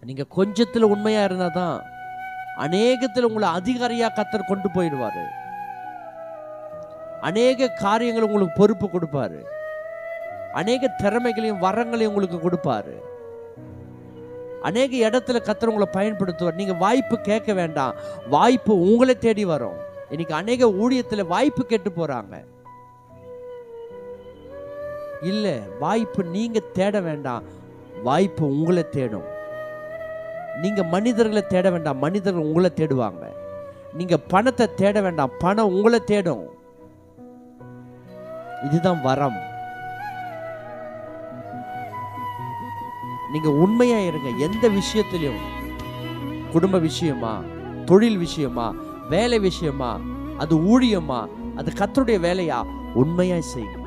நீங்க கொஞ்சத்துல உண்மையா இருந்தாதான் அநேகத்தில் உங்களை அதிகாரியா கர்த்தர் கொண்டு போயிடுவாரு. அநேக காரியங்கள் உங்களுக்கு பொறுப்பு கொடுப்பாரு. அநேக திறமைகளையும் வரங்களையும் உங்களுக்கு கொடுப்பாரு. அநேக இடத்துல கர்த்தர் உங்களை பயன்படுத்துவார். நீங்க வாய்ப்பு கேட்க வேண்டாம், வாய்ப்பு உங்களை தேடி வரும். இன்னைக்கு அநேக ஊழியத்துல வாய்ப்பு கேட்டு போறாங்க. இல்ல, வாய்ப்பு நீங்க தேட வேண்டாம், வாய்ப்பு உங்களை தேடும். நீங்க மனிதர்களை தேட வேண்டாம், மனிதர்கள் உங்களை தேடுவாங்க. நீங்க பணத்தை தேட வேண்டாம், பணம் உங்களை தேடும். இதுதான் வரம். நீங்க உண்மையா இருங்க. எந்த விஷயத்திலும், குடும்ப விஷயமா, தொழில் விஷயமா, வேலை விஷயமா, அது ஊழியமா, அது கர்த்தருடைய வேலையா, உண்மையா செய்யுங்க.